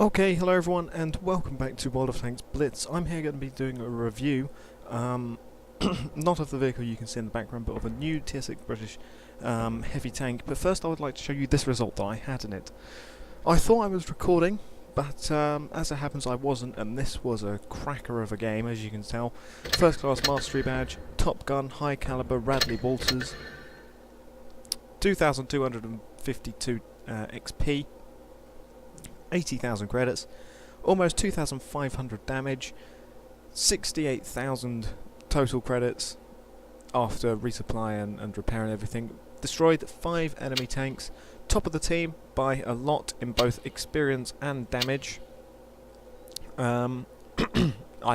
Okay, hello everyone, and welcome back to World of Tanks Blitz. I'm here going to be doing a review, not of the vehicle you can see in the background, but of a new Tier 6 British heavy tank. But first I would like to show you this result that I had in it. I thought I was recording, but as it happens I wasn't, and this was a cracker of a game, as you can tell. First class mastery badge, Top Gun, high caliber Radley Walters, 2,252 XP, 80,000 credits, almost 2,500 damage, 68,000 total credits after resupply and repair and everything. Destroyed 5 enemy tanks, top of the team by a lot in both experience and damage. I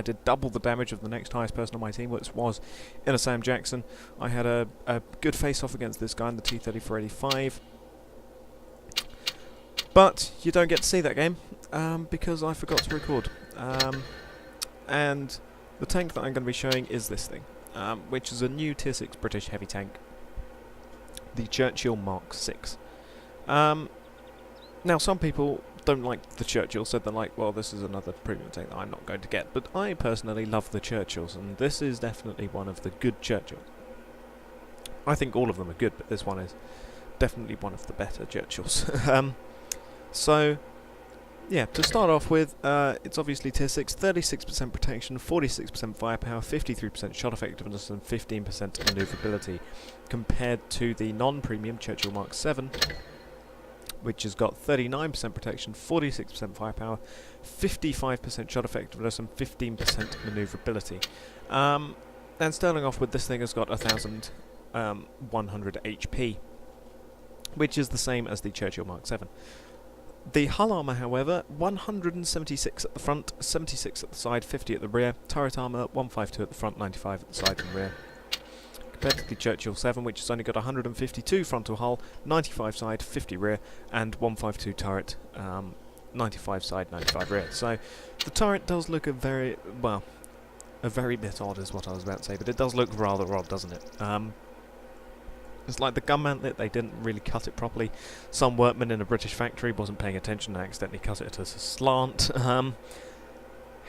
did double the damage of the next highest person on my team, which was Inner Sam Jackson. I had a good face-off against this guy in the T-3485. But you don't get to see that game because I forgot to record. And the tank that I'm going to be showing is this thing, which is a new Tier 6 British heavy tank, the Churchill Mark VI. Now, some people don't like the Churchill, so they're like, well, this is another premium tank that I'm not going to get. But I personally love the Churchills, and this is definitely one of the good Churchills. I think all of them are good, but this one is definitely one of the better Churchills. So, yeah, to start off with, it's obviously Tier 6, 36% protection, 46% firepower, 53% shot effectiveness, and 15% manoeuvrability, compared to the non-premium Churchill Mark VII, which has got 39% protection, 46% firepower, 55% shot effectiveness, and 15% manoeuvrability. And starting off with, this thing has got 1,100 HP, which is the same as the Churchill Mark VII. The hull armour, however, 176 at the front, 76 at the side, 50 at the rear. Turret armour, 152 at the front, 95 at the side and rear. Compared to the Churchill VII, which has only got 152 frontal hull, 95 side, 50 rear, and 152 turret, 95 side, 95 rear. So the turret does look a very bit odd is what I was about to say, but it does look rather odd, doesn't it? It's like the gun mantlet, they didn't really cut it properly. Some workman in a British factory wasn't paying attention and accidentally cut it as a slant.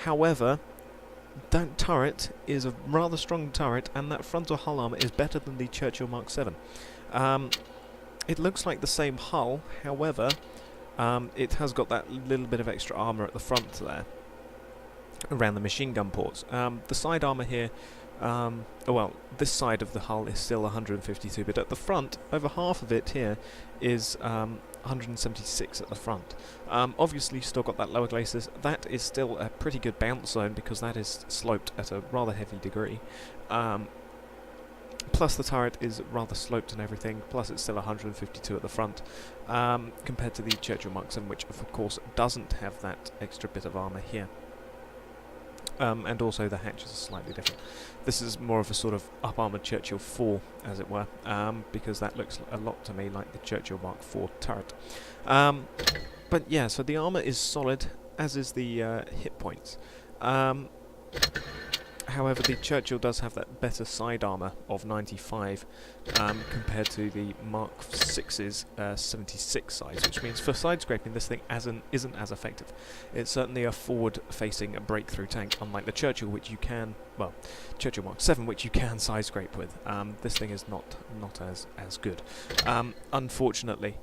However, that turret is a rather strong turret, and that frontal hull armour is better than the Churchill Mark VII. It looks like the same hull, however, it has got that little bit of extra armour at the front there, around the machine gun ports. The side armour here, this side of the hull is still 152, but at the front, over half of it here is 176 at the front. Obviously, you've still got that lower glacis. That is still a pretty good bounce zone because that is sloped at a rather heavy degree. Plus, the turret is rather sloped and everything. Plus, it's still 152 at the front, compared to the Churchill Mark VII, which of course doesn't have that extra bit of armour here. And also the hatches are slightly different. This is more of a sort of up-armoured Churchill IV, as it were, because that looks a lot to me like the Churchill Mark IV turret. But yeah, so the armour is solid, as is the hit points. However, the Churchill does have that better side armour of 95 compared to the Mark VI's 76 size, which means for side scraping this thing isn't as effective. It's certainly a forward-facing breakthrough tank, unlike the Churchill, which you can, Churchill Mark VII, which you can side scrape with. This thing is not as good, unfortunately.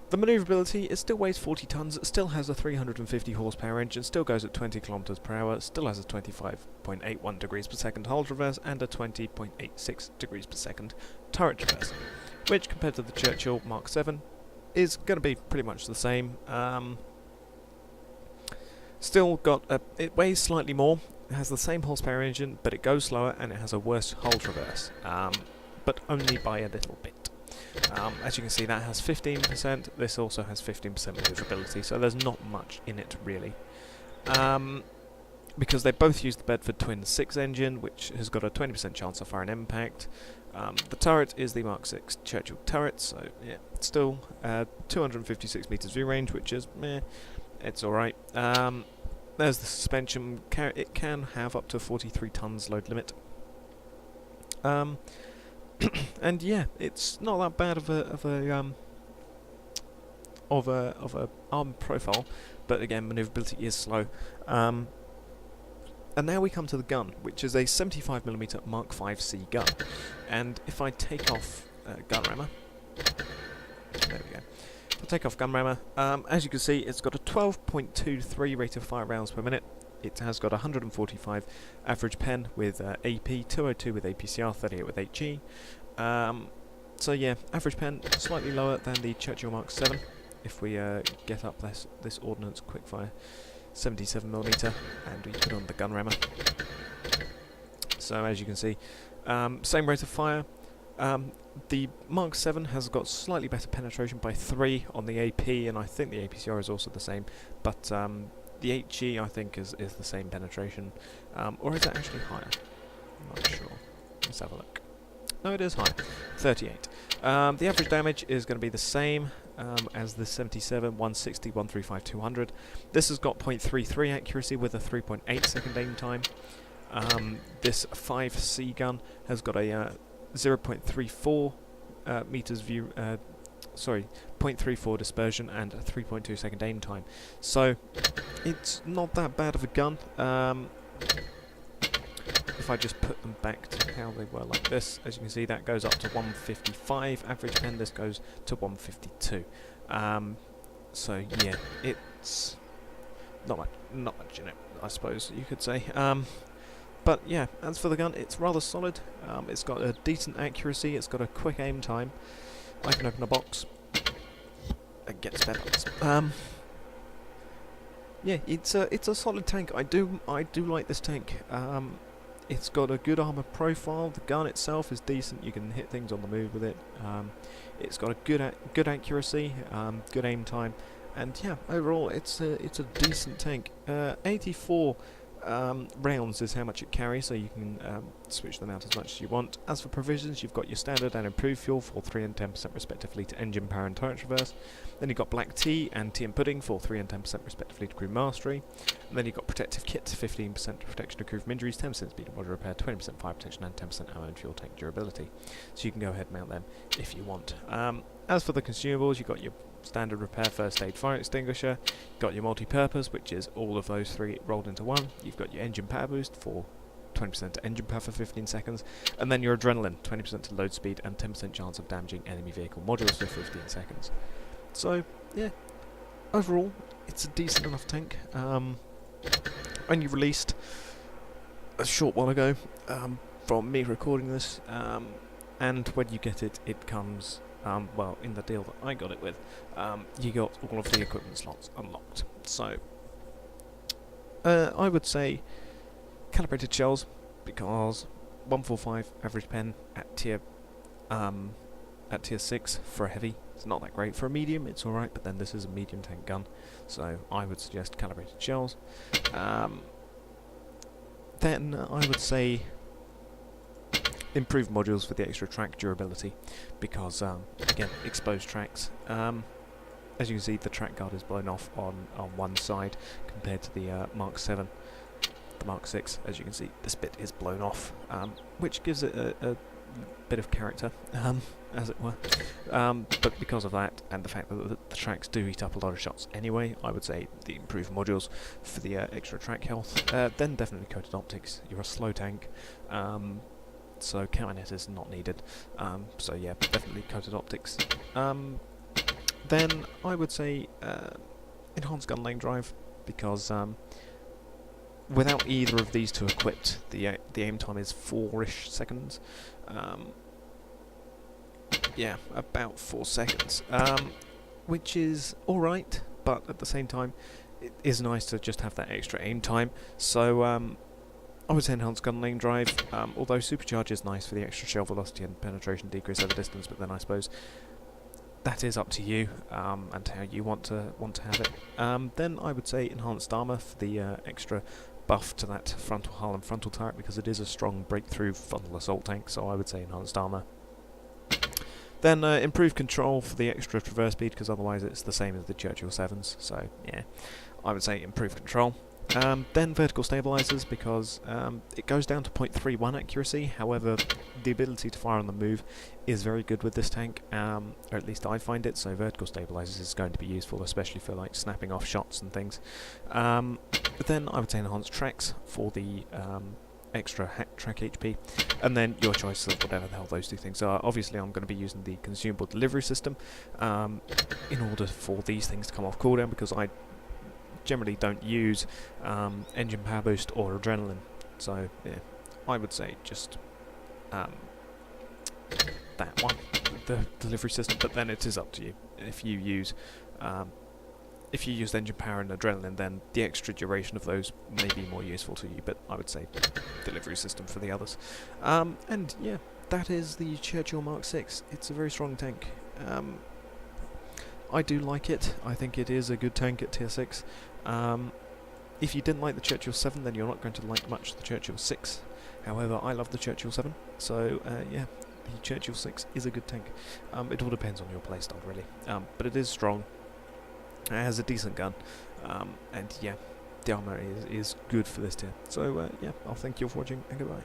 The manoeuvrability, it still weighs 40 tons, it still has a 350 horsepower engine, still goes at 20 kilometers per hour, still has a 25.81 degrees per second hull traverse and a 20.86 degrees per second turret traverse, which compared to the Churchill Mark VII is going to be pretty much the same. Still got it weighs slightly more, it has the same horsepower engine, but it goes slower and it has a worse hull traverse, but only by a little bit. As you can see, that has 15%, this also has 15% maneuverability, so there's not much in it really. Because they both use the Bedford Twin 6 engine, which has got a 20% chance of fire and impact. The turret is the Mark VI Churchill turret, so yeah, still 256 meters view range, which is meh, it's alright. There's the suspension, it can have up to 43 tons load limit. And yeah, it's not that bad of of a arm profile, but again, manoeuvrability is slow. And now we come to the gun, which is a 75mm Mark 5C gun. And if I take off gun rammer, there we go. If I take off gun rammer, as you can see, it's got a 12.23 rate of fire rounds per minute. It has got 145 average pen with AP, 202 with APCR, 38 with HE. So yeah, average pen slightly lower than the Churchill Mark VII. If we get up this ordnance quickfire 77mm and we put on the gun rammer. So as you can see, same rate of fire. The Mark VII has got slightly better penetration by 3 on the AP, and I think the APCR is also the same, but the HE I think is the same penetration, or is it actually higher? I'm not sure. Let's have a look. No, it is higher, 38. The average damage is going to be the same as the 77, 160, 135, 200. This has got 0.33 accuracy with a 3.8 second aim time. This 5C gun has got a 0.34 meters view, 0.34 dispersion and a 3.2 second aim time. So it's not that bad of a gun. If I just put them back to how they were like this, as you can see, that goes up to 155 average pen, this goes to 152. So yeah, it's not much in it, I suppose you could say. But yeah, as for the gun, it's rather solid. It's got a decent accuracy, it's got a quick aim time. I can open a box and get spare parts. Yeah, it's a solid tank. I do like this tank. It's got a good armor profile. The gun itself is decent. You can hit things on the move with it. It's got a good accuracy, good aim time, and yeah, overall it's a decent tank. 84 rounds is how much it carries, so you can switch them out as much as you want. As for provisions, you've got your standard and improved fuel for 3 and 10% respectively to engine power and turret traverse. Then you've got black tea and tea and pudding for 3 and 10% respectively to crew mastery. And then you've got protective kit, 15% protection to crew from injuries, 10% speed and body repair, 20% fire protection and 10% ammo and fuel tank durability. So you can go ahead and mount them if you want. As for the consumables, you've got your standard repair, first aid, fire extinguisher. You've got your multi-purpose, which is all of those 3 rolled into one. You've got your engine power boost for 20% to engine power for 15 seconds, and then your adrenaline, 20% to load speed and 10% chance of damaging enemy vehicle modules for 15 seconds. So yeah, overall it's a decent enough tank. Only released a short while ago from me recording this, and when you get it, it comes well, in the deal that I got it with, you got all of the equipment slots unlocked. So I would say calibrated shells, because 145 average pen at tier 6 for a heavy. It's not that great. For a medium, it's alright, but then this is a medium tank gun, so I would suggest calibrated shells. Then I would say improved modules for the extra track durability, because again, exposed tracks. As you can see, the track guard is blown off on one side compared to the Mark 7. The Mark 6, as you can see, this bit is blown off, which gives it a bit of character, as it were. But because of that, and the fact that the tracks do eat up a lot of shots anyway, I would say the improved modules for the extra track health. Then definitely coated optics. You're a slow tank, so Caminet is not needed. So yeah, definitely coated optics. Then I would say enhanced gun lane drive, because without either of these two equipped, the aim time is 4-ish seconds. Yeah, about 4 seconds, which is alright, but at the same time it is nice to just have that extra aim time. So I would say enhanced gun lane drive, although supercharge is nice for the extra shell velocity and penetration decrease over distance, but then I suppose that is up to you, and how you want to have it. Then I would say enhanced armour for the extra buff to that frontal hull and frontal turret, because it is a strong breakthrough frontal assault tank, so I would say enhanced armour. Then improved control for the extra traverse speed, because otherwise it's the same as the Churchill VIIs, so yeah, I would say improved control. Then vertical stabilizers, because it goes down to 0.31 accuracy. However, the ability to fire on the move is very good with this tank, or at least I find it. So vertical stabilizers is going to be useful, especially for like snapping off shots and things. But then I would say enhanced tracks for the extra track HP, and then your choice of whatever the hell those two things are. Obviously I'm going to be using the consumable delivery system in order for these things to come off cooldown, because I generally don't use engine power boost or adrenaline, so yeah, I would say just that one, the delivery system. But then it is up to you. If you use engine power and adrenaline, then the extra duration of those may be more useful to you, but I would say delivery system for the others. And yeah, that is the Churchill Mark VI. It's a very strong tank. I do like it. I think it is a good tank at tier 6. If you didn't like the Churchill VII, then you're not going to like much the Churchill VI. However, I love the Churchill VII, so yeah, the Churchill VI is a good tank. It all depends on your playstyle, really. But it is strong. It has a decent gun, and yeah, the armour is good for this tier. So yeah, I'll thank you for watching, and goodbye.